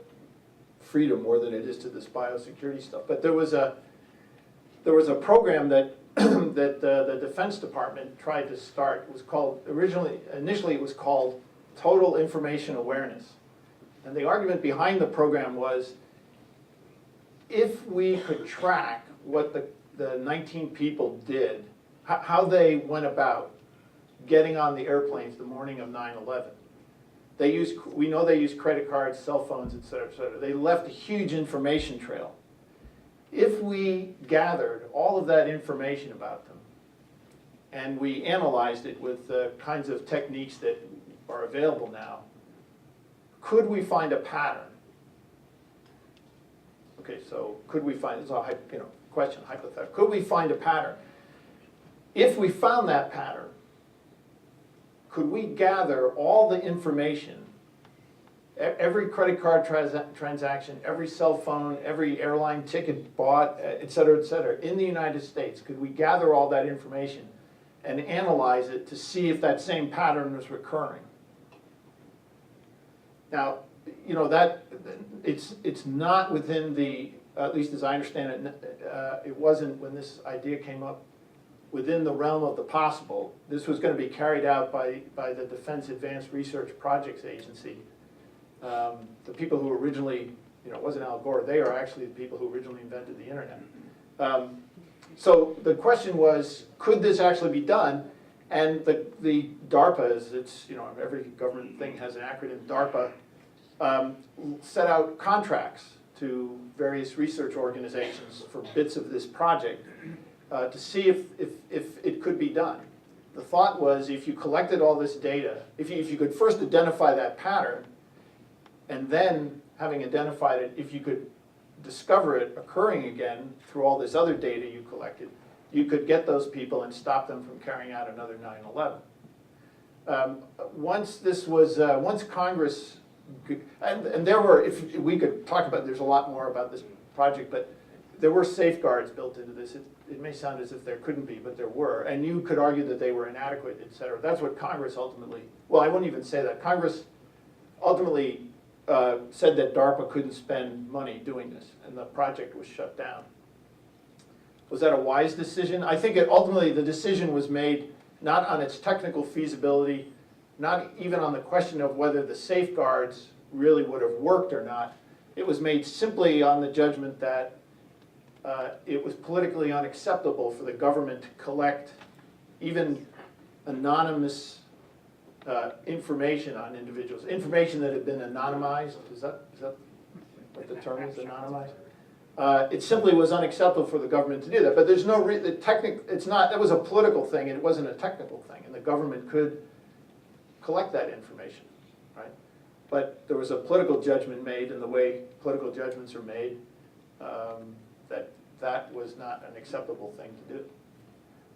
freedom more than it is to this biosecurity stuff. But there was a program that that the Defense Department tried to start. It was called initially it was called Total Information Awareness. And the argument behind the program was, if we could track what the 19 people did, how they went about getting on the airplanes the morning of 9/11. We know they used credit cards, cell phones, et cetera, et cetera. They left a huge information trail. If we gathered all of that information about them and we analyzed it with the kinds of techniques that are available now, could we find a pattern? Okay, so could we find, it's a question, hypothetical. Could we find a pattern? If we found that pattern, could we gather all the information, every credit card transaction, every cell phone, every airline ticket bought, et cetera, in the United States? Could we gather all that information and analyze it to see if that same pattern was recurring? Now, that it's not within the, at least as I understand it, it wasn't when this idea came up, within the realm of the possible. This was going to be carried out by the Defense Advanced Research Projects Agency. The people who originally, it wasn't Al Gore, they are actually the people who originally invented the internet. So the question was, could this actually be done? And the DARPA, every government thing has an acronym, DARPA, set out contracts to various research organizations for bits of this project to see if it could be done. The thought was, if you collected all this data, if you could first identify that pattern, and then, having identified it, if you could discover it occurring again through all this other data you collected, you could get those people and stop them from carrying out another 9/11. Once Congress, and there were, if we could talk about, there's a lot more about this project, but there were safeguards built into this. It may sound as if there couldn't be, but there were. And you could argue that they were inadequate, et cetera. That's what Congress ultimately, well, I wouldn't even say that. Congress ultimately said that DARPA couldn't spend money doing this, and the project was shut down. Was that a wise decision? I think ultimately the decision was made not on its technical feasibility, not even on the question of whether the safeguards really would have worked or not. It was made simply on the judgment that it was politically unacceptable for the government to collect even anonymous information on individuals, information that had been anonymized. Is that what the term is, anonymized? It simply was unacceptable for the government to do that. But there's no that was a political thing, and it wasn't a technical thing, and the government could collect that information, right? But there was a political judgment made, and the way political judgments are made, that was not an acceptable thing to do.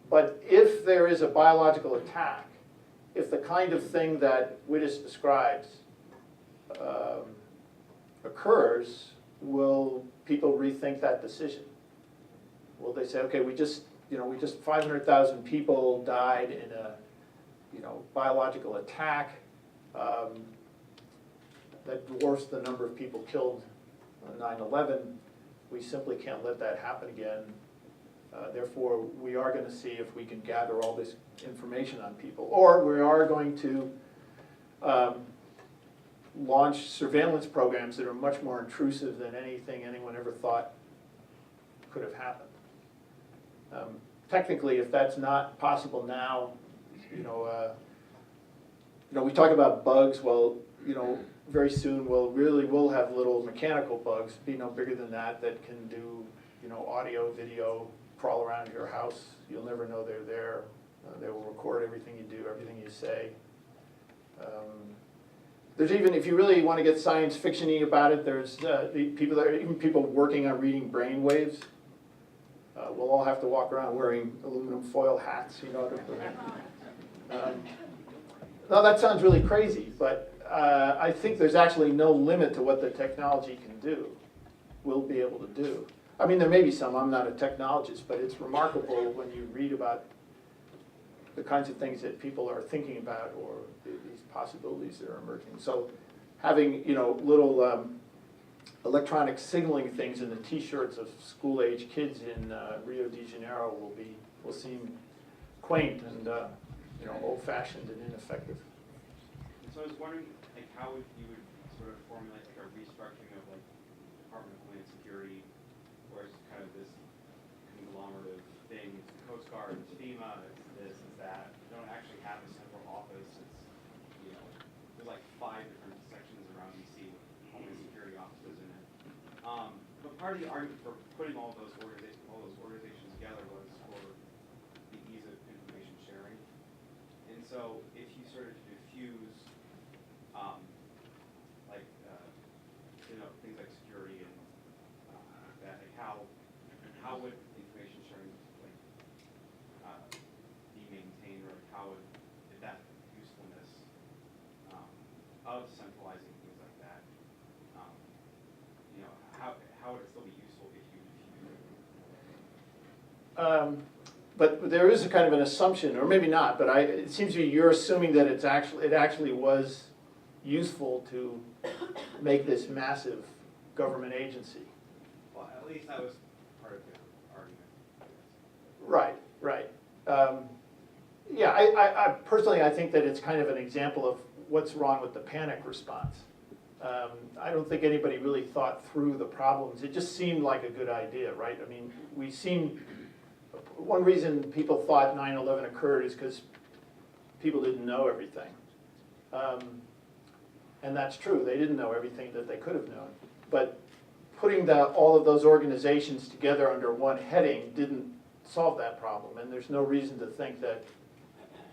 But if there is a biological attack, if the kind of thing that Wittes describes occurs, will people rethink that decision? Will they say, okay, we just 500,000 people died in a biological attack that dwarfs the number of people killed on 9/11. We simply can't let that happen again. Therefore, we are going to see if we can gather all this information on people. Or we are going to launch surveillance programs that are much more intrusive than anything anyone ever thought could have happened. Technically, if that's not possible now, we talk about bugs. Well, very soon we'll have little mechanical bugs, be no bigger than that can do, audio, video, crawl around your house. You'll never know they're there. They will record everything you do, everything you say. There's even, if you really want to get science fiction-y about it, there's people working on reading brain waves. We'll all have to walk around wearing aluminum foil hats, Now that sounds really crazy, but I think there's actually no limit to what the technology can do, will be able to do. I mean, there may be some, I'm not a technologist, but it's remarkable when you read about the kinds of things that people are thinking about or these possibilities that are emerging. So having, little electronic signaling things in the t-shirts of school-age kids in Rio de Janeiro will seem quaint and old-fashioned and ineffective. So I was wondering, how you would sort of formulate a restructuring of Department of Homeland Security, where it's kind of this conglomerate of things, Coast Guard, it's FEMA, it's this, it's that. You don't actually have a central office. It's there's 5 different sections around DC with Homeland Security offices in it. But part of the argument for putting all those organizations together was for the ease of information sharing. And so if you sort of diffuse things like security and that, how would information sharing be maintained, or how would that usefulness of centralizing things like that, how would it still be useful if you diffuse it? But there is a kind of an assumption, or maybe not, but it seems to me you're assuming that it actually was useful to make this massive government agency. Well, at least that was part of the argument. Right. Yeah, I personally, I think that it's kind of an example of what's wrong with the panic response. I don't think anybody really thought through the problems. It just seemed like a good idea, right? I mean, one reason people thought 9/11 occurred is because people didn't know everything. And that's true, they didn't know everything that they could have known. But putting all of those organizations together under one heading didn't solve that problem, and there's no reason to think that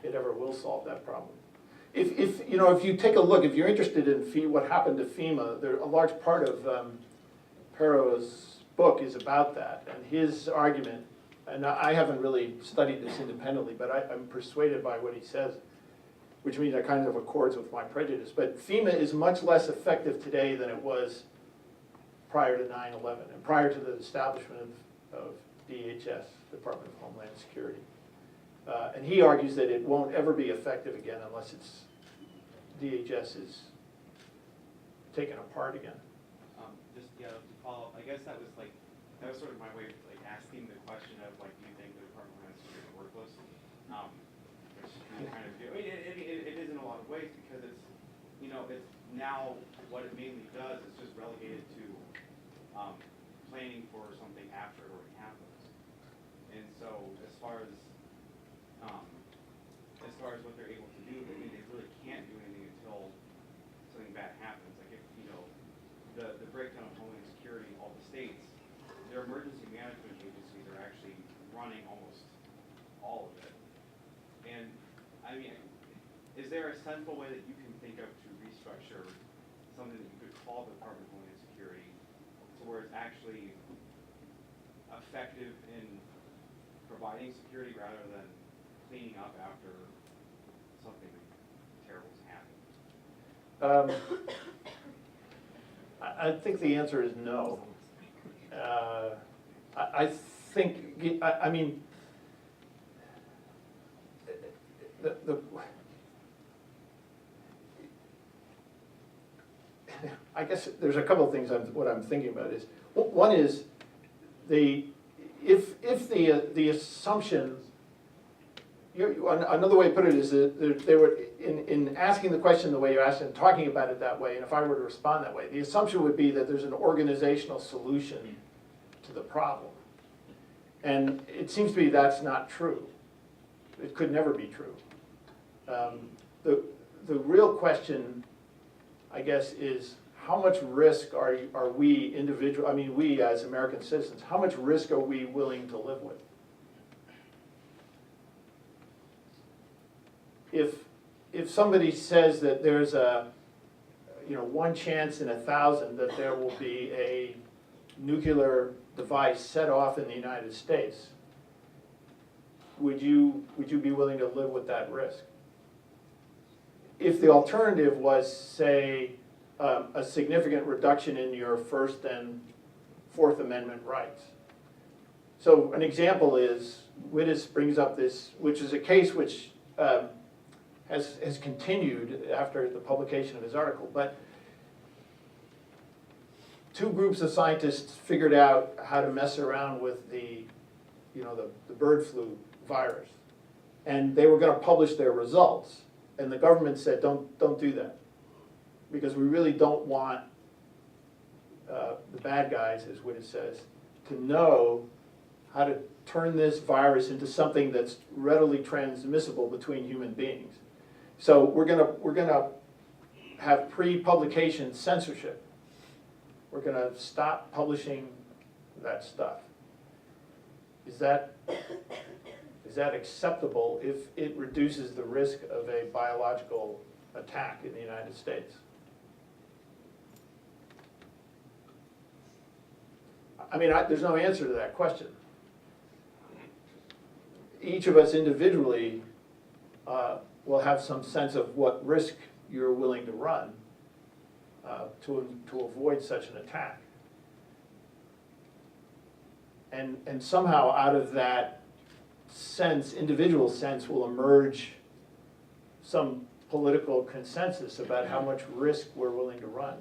it ever will solve that problem. If you take a look, if you're interested in what happened to FEMA, a large part of Perot's book is about that, and his argument, and I haven't really studied this independently, but I'm persuaded by what he says, which means it kind of accords with my prejudice. But FEMA is much less effective today than it was prior to 9/11 and prior to the establishment of DHS, Department of Homeland Security. And he argues that it won't ever be effective again unless DHS is taken apart again. To follow up, I guess that was sort of my way of asking the question of do you think the Department of Homeland Security is worthless? Which you kind of do. I mean, it is in a lot of ways, because it's now what it mainly does is just relegated to planning for something after it already happens. And so as far as what they're able to do, I mean, they really can't do anything until something bad happens. Like if the breakdown of Homeland Security, all the states, their emergency management agencies are actually running almost all of it. And I mean, is there a central way that you can think of to restructure something that you could call the Department of Homeland Security to where it's actually effective in providing security rather than cleaning up after something terrible has happened? I think the answer is no. I think, I mean, I guess there's a couple of things what I'm thinking about is, one is if the assumption, another way to put it is that they were, in asking the question the way you asked it and talking about it that way, and if I were to respond that way, the assumption would be that there's an organizational solution to the problem. And it seems to me that's not true. It could never be true. The real question, I guess, is how much risk are we we as American citizens, how much risk are we willing to live with? If somebody says that there's a, 1 chance in 1,000 that there will be a nuclear device set off in the United States, would you be willing to live with that risk? If the alternative was, say, a significant reduction in your First and Fourth Amendment rights. So an example is, Wittes brings up this, which is a case which has continued after the publication of his article, but 2 groups of scientists figured out how to mess around with the bird flu virus, and they were going to publish their results, and the government said, don't do that, because we really don't want the bad guys, as Wittes says, to know how to turn this virus into something that's readily transmissible between human beings. So we're gonna have pre-publication censorship. We're gonna stop publishing that stuff. Is that acceptable if it reduces the risk of a biological attack in the United States? I mean, there's no answer to that question. Each of us individually will have some sense of what risk you're willing to run to avoid such an attack. And somehow out of that sense, individual sense, will emerge some political consensus about how much risk we're willing to run.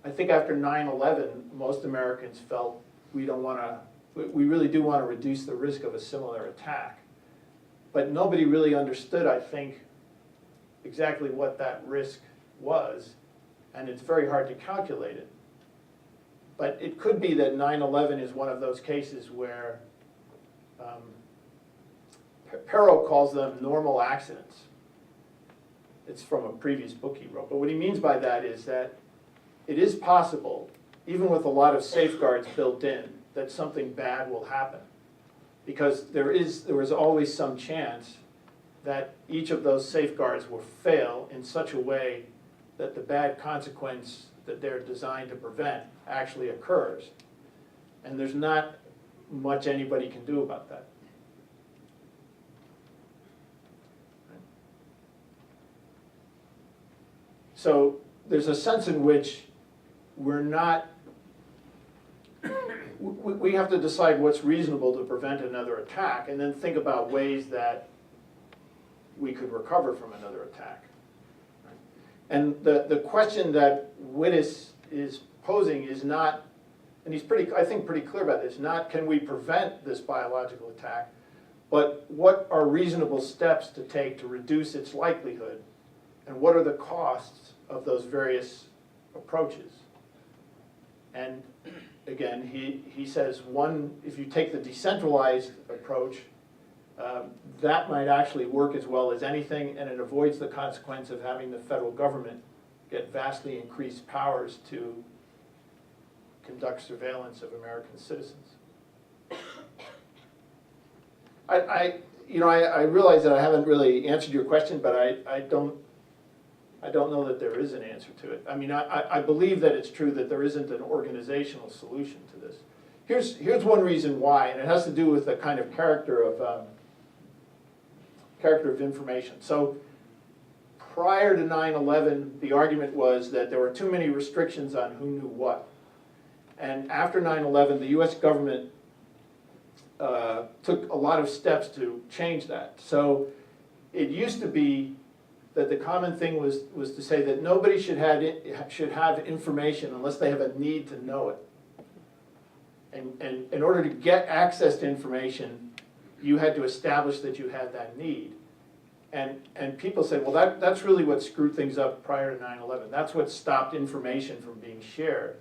I think after 9/11, most Americans felt we really do want to reduce the risk of a similar attack. But nobody really understood, I think, exactly what that risk was, and it's very hard to calculate it. But it could be that 9/11 is one of those cases where Perrow calls them normal accidents. It's from a previous book he wrote. But what he means by that is that it is possible, even with a lot of safeguards built in, that something bad will happen. Because there is always some chance that each of those safeguards will fail in such a way that the bad consequence that they're designed to prevent actually occurs. And there's not much anybody can do about that. So there's a sense in which we're not, we have to decide what's reasonable to prevent another attack, and then think about ways that we could recover from another attack. And the question that Wittes is posing is not, and he's I think pretty clear about this, not can we prevent this biological attack, but what are reasonable steps to take to reduce its likelihood, and what are the costs of those various approaches? And again, he says, if you take the decentralized approach, that might actually work as well as anything, and it avoids the consequence of having the federal government get vastly increased powers to conduct surveillance of American citizens. I realize that I haven't really answered your question, but I don't know that there is an answer to it. I mean, I believe that it's true that there isn't an organizational solution to this. Here's one reason why, and it has to do with the kind of character of information. So prior to 9/11, the argument was that there were too many restrictions on who knew what. And after 9/11, the US government took a lot of steps to change that. So it used to be that the common thing was to say that nobody should have information unless they have a need to know it. And in order to get access to information, you had to establish that you had that need. And people said, well, that's really what screwed things up prior to 9/11. That's what stopped information from being shared.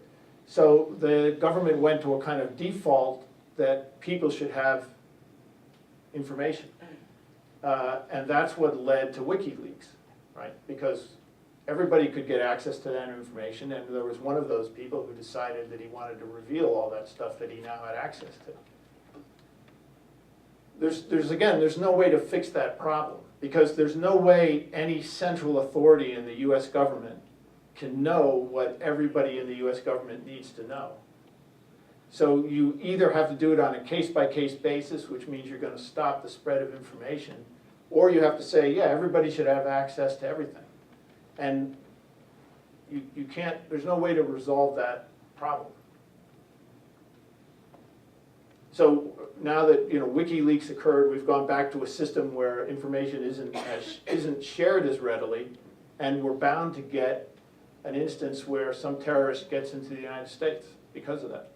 So the government went to a kind of default that people should have information. And that's what led to WikiLeaks, right? Because everybody could get access to that information, and there was one of those people who decided that he wanted to reveal all that stuff that he now had access to. There's no way to fix that problem, because there's no way any central authority in the US government can know what everybody in the US government needs to know. So you either have to do it on a case-by-case basis, which means you're gonna stop the spread of information, or you have to say, yeah, everybody should have access to everything. And you can't, there's no way to resolve that problem. So now that WikiLeaks occurred, we've gone back to a system where information isn't shared as readily, and we're bound to get an instance where some terrorist gets into the United States because of that,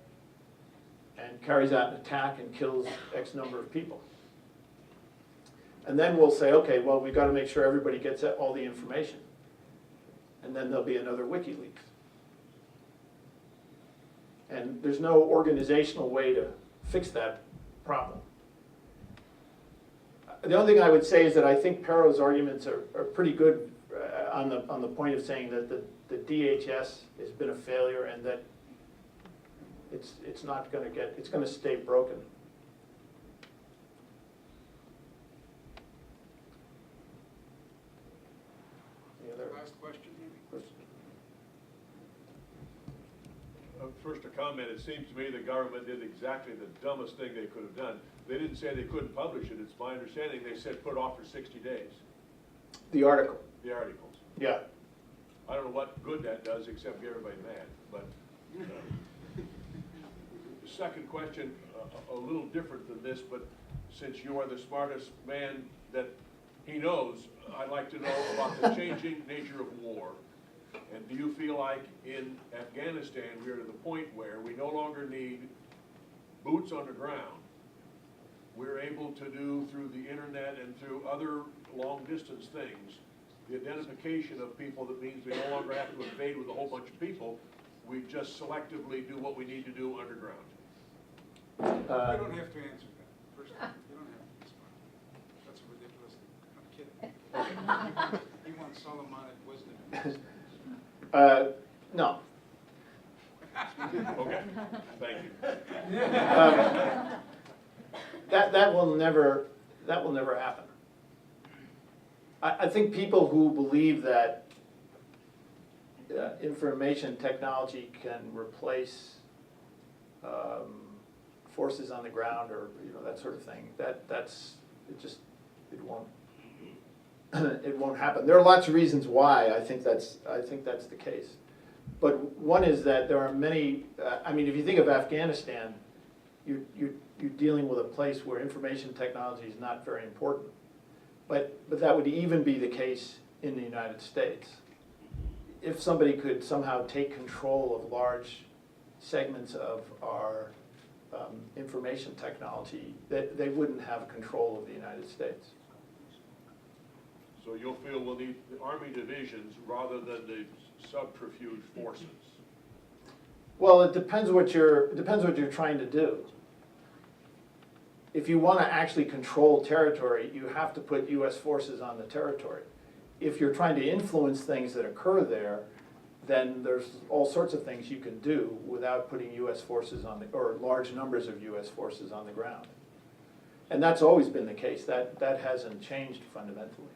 and carries out an attack and kills X number of people. And then we'll say, okay, well, we've got to make sure everybody gets all the information. And then there'll be another WikiLeaks. And there's no organizational way to fix that problem. The only thing I would say is that I think Perrow's arguments are pretty good on the point of saying that the DHS has been a failure, and that it's not going to get, it's going to stay broken. Any other Last question, maybe? questions? First, a comment. It seems to me the government did exactly the dumbest thing they could have done. They didn't say they couldn't publish it. It's my understanding they said put it off for 60 days, The article. the articles. Yeah. I don't know what good that does except get everybody mad. But the second question, a little different than this, but since you are the smartest man that he knows, I'd like to know about the changing nature of war. And do you feel like in Afghanistan we are to the point where we no longer need boots on the ground? We're able to do through the internet and through other long distance things the identification of people. That means we no longer have to invade with a whole bunch of people. We just selectively do what we need to do underground. You don't have to answer that. First, you don't have to respond. That's a ridiculous thing. I'm kidding. He wants Solomonic wisdom. No. Okay, thank you. That will never happen. I think people who believe that information technology can replace forces on the ground, or that sort of thing, it won't happen. There are lots of reasons why I think that's the case. But one is that there are many. If you think of Afghanistan, you're dealing with a place where information technology is not very important. But that would even be the case in the United States. If somebody could somehow take control of large segments of our information technology, they wouldn't have control of the United States. So you'll feel we'll need the Army divisions rather than the subterfuge forces? Well, it depends what you're trying to do. If you want to actually control territory, you have to put U.S. forces on the territory. If you're trying to influence things that occur there, then there's all sorts of things you can do without putting U.S. forces or large numbers of U.S. forces on the ground. And that's always been the case. That hasn't changed fundamentally.